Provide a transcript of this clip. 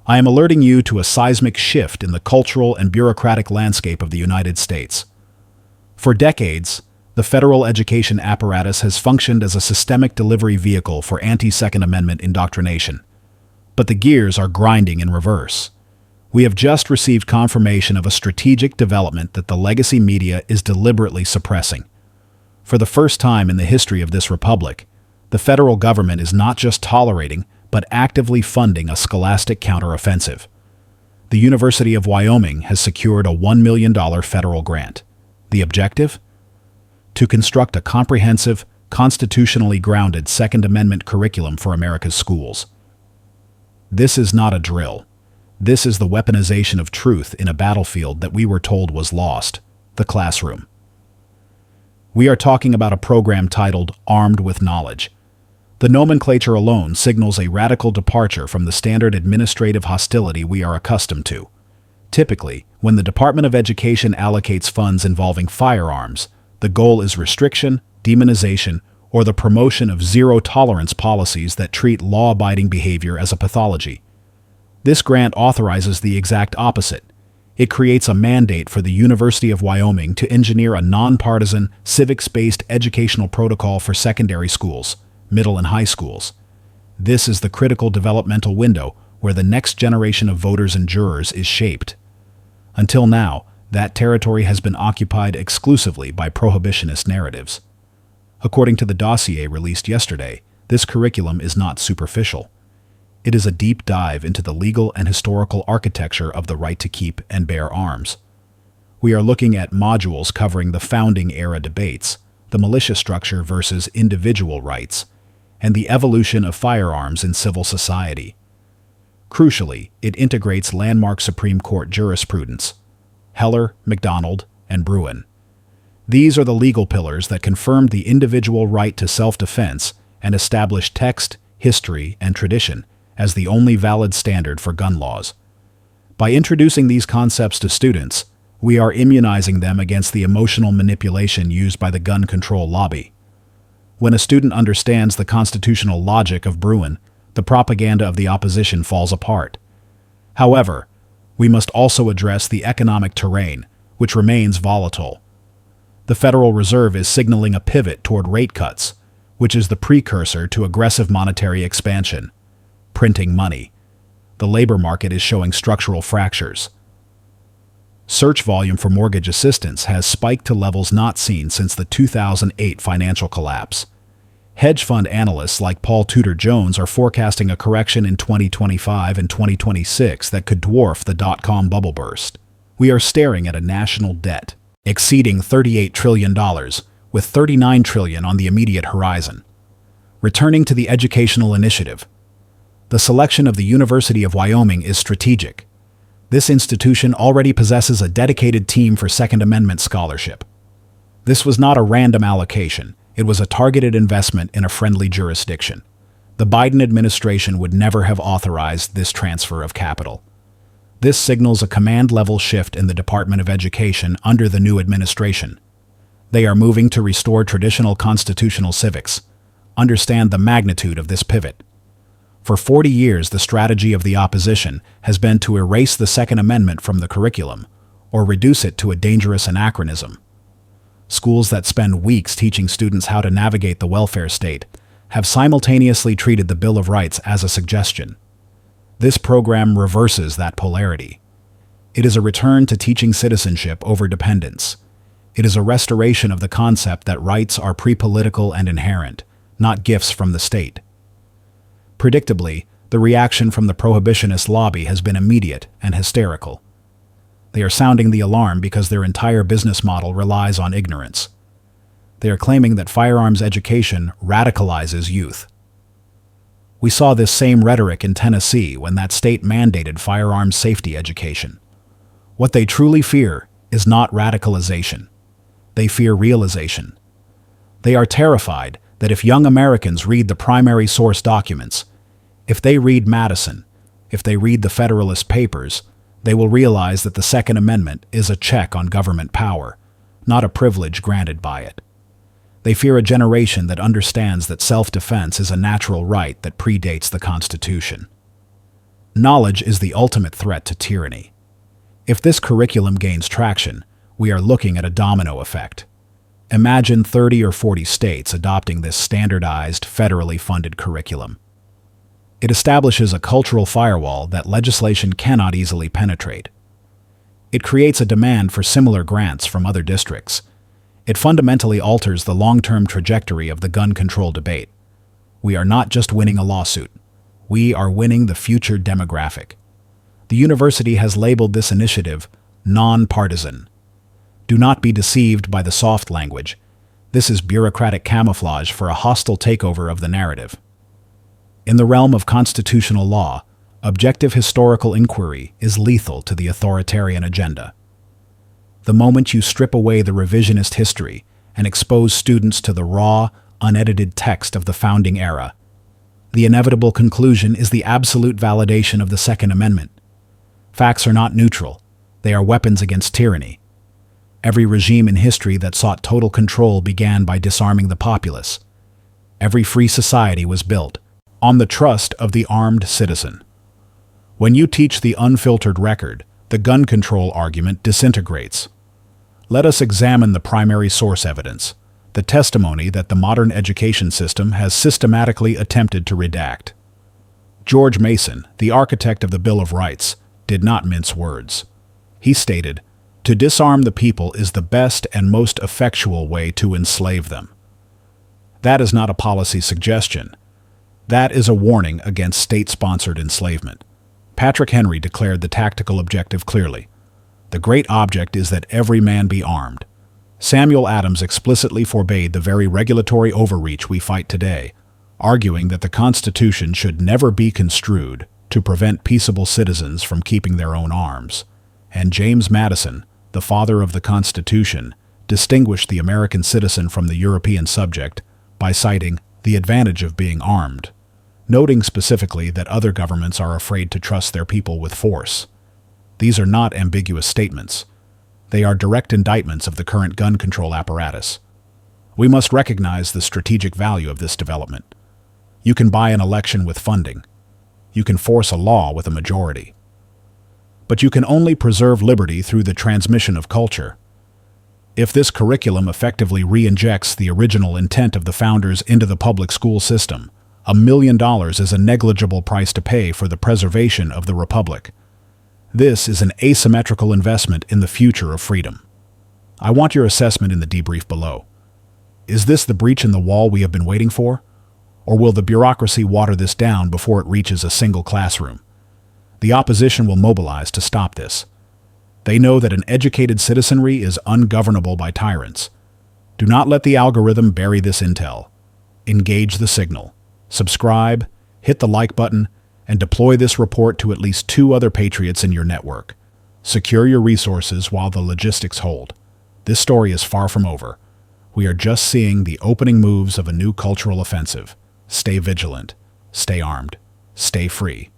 I am alerting you to a seismic shift in the cultural and bureaucratic landscape of the United States. For decades, the federal education apparatus has functioned as a systemic delivery vehicle for anti-Second Amendment indoctrination. But the gears are grinding in reverse. We have just received confirmation of a strategic development that the legacy media is deliberately suppressing. For the first time in the history of this republic, the federal government is not just tolerating, but actively funding a scholastic counteroffensive. The University of Wyoming has secured a $1 million federal grant. The objective? To construct a comprehensive, constitutionally grounded Second Amendment curriculum for America's schools. This is not a drill. This is the weaponization of truth in a battlefield that we were told was lost, the classroom. We are talking about a program titled Armed with Knowledge. The nomenclature alone signals a radical departure from the standard administrative hostility we are accustomed to. Typically, when the Department of Education allocates funds involving firearms, the goal is restriction, demonization, or the promotion of zero-tolerance policies that treat law-abiding behavior as a pathology. This grant authorizes the exact opposite. It creates a mandate for the University of Wyoming to engineer a nonpartisan, civics-based educational protocol for secondary schools, middle and high schools. This is the critical developmental window where the next generation of voters and jurors is shaped. Until now, that territory has been occupied exclusively by prohibitionist narratives. According to the dossier released yesterday, this curriculum is not superficial. It is a deep dive into the legal and historical architecture of the right to keep and bear arms. We are looking at modules covering the founding-era debates, the militia structure versus individual rights, and the evolution of firearms in civil society. Crucially, it integrates landmark Supreme Court jurisprudence, Heller, McDonald, and Bruen. These are the legal pillars that confirmed the individual right to self-defense and established text, history, and tradition as the only valid standard for gun laws. By introducing these concepts to students, we are immunizing them against the emotional manipulation used by the gun control lobby. When a student understands the constitutional logic of Bruen, the propaganda of the opposition falls apart. However, we must also address the economic terrain, which remains volatile. The Federal Reserve is signaling a pivot toward rate cuts, which is the precursor to aggressive monetary expansion. Printing money. The labor market is showing structural fractures. Search volume for mortgage assistance has spiked to levels not seen since the 2008 financial collapse. Hedge fund analysts like Paul Tudor Jones are forecasting a correction in 2025 and 2026 that could dwarf the dot-com bubble burst. We are staring at a national debt exceeding $38 trillion, with $39 trillion on the immediate horizon. Returning to the educational initiative. The selection of the University of Wyoming is strategic. This institution already possesses a dedicated team for Second Amendment scholarship. This was not a random allocation. It was a targeted investment in a friendly jurisdiction. The Biden administration would never have authorized this transfer of capital. This signals a command-level shift in the Department of Education under the new administration. They are moving to restore traditional constitutional civics. Understand the magnitude of this pivot. For 40 years, the strategy of the opposition has been to erase the Second Amendment from the curriculum, or reduce it to a dangerous anachronism. Schools that spend weeks teaching students how to navigate the welfare state have simultaneously treated the Bill of Rights as a suggestion. This program reverses that polarity. It is a return to teaching citizenship over dependence. It is a restoration of the concept that rights are pre-political and inherent, not gifts from the state. Predictably, the reaction from the prohibitionist lobby has been immediate and hysterical. They are sounding the alarm because their entire business model relies on ignorance. They are claiming that firearms education radicalizes youth. We saw this same rhetoric in Tennessee when that state mandated firearms safety education. What they truly fear is not radicalization. They fear realization. They are terrified that if young Americans read the primary source documents, if they read Madison, if they read the Federalist Papers, they will realize that the Second Amendment is a check on government power, not a privilege granted by it. They fear a generation that understands that self-defense is a natural right that predates the Constitution. Knowledge is the ultimate threat to tyranny. If this curriculum gains traction, we are looking at a domino effect. Imagine 30 or 40 states adopting this standardized, federally funded curriculum. It establishes a cultural firewall that legislation cannot easily penetrate. It creates a demand for similar grants from other districts. It fundamentally alters the long-term trajectory of the gun control debate. We are not just winning a lawsuit. We are winning the future demographic. The university has labeled this initiative non-partisan. Do not be deceived by the soft language. This is bureaucratic camouflage for a hostile takeover of the narrative. In the realm of constitutional law, objective historical inquiry is lethal to the authoritarian agenda. The moment you strip away the revisionist history and expose students to the raw, unedited text of the founding era, the inevitable conclusion is the absolute validation of the Second Amendment. Facts are not neutral. They are weapons against tyranny. Every regime in history that sought total control began by disarming the populace. Every free society was built on the trust of the armed citizen. When you teach the unfiltered record, the gun control argument disintegrates. Let us examine the primary source evidence, the testimony that the modern education system has systematically attempted to redact. George Mason, the architect of the Bill of Rights, did not mince words. He stated, "To disarm the people is the best and most effectual way to enslave them." That is not a policy suggestion. That is a warning against state-sponsored enslavement. Patrick Henry declared the tactical objective clearly. The great object is that every man be armed. Samuel Adams explicitly forbade the very regulatory overreach we fight today, arguing that the Constitution should never be construed to prevent peaceable citizens from keeping their own arms. And James Madison, the father of the Constitution, distinguished the American citizen from the European subject by citing the advantage of being armed, noting specifically that other governments are afraid to trust their people with force. These are not ambiguous statements. They are direct indictments of the current gun control apparatus. We must recognize the strategic value of this development. You can buy an election with funding. You can force a law with a majority. But you can only preserve liberty through the transmission of culture. If this curriculum effectively re-injects the original intent of the founders into the public school system, $1 million is a negligible price to pay for the preservation of the Republic. This is an asymmetrical investment in the future of freedom. I want your assessment in the debrief below. Is this the breach in the wall we have been waiting for? Or will the bureaucracy water this down before it reaches a single classroom? The opposition will mobilize to stop this. They know that an educated citizenry is ungovernable by tyrants. Do not let the algorithm bury this intel. Engage the signal. Subscribe, hit the like button, and deploy this report to at least 2 other patriots in your network. Secure your resources while the logistics hold. This story is far from over. We are just seeing the opening moves of a new cultural offensive. Stay vigilant, stay armed, stay free.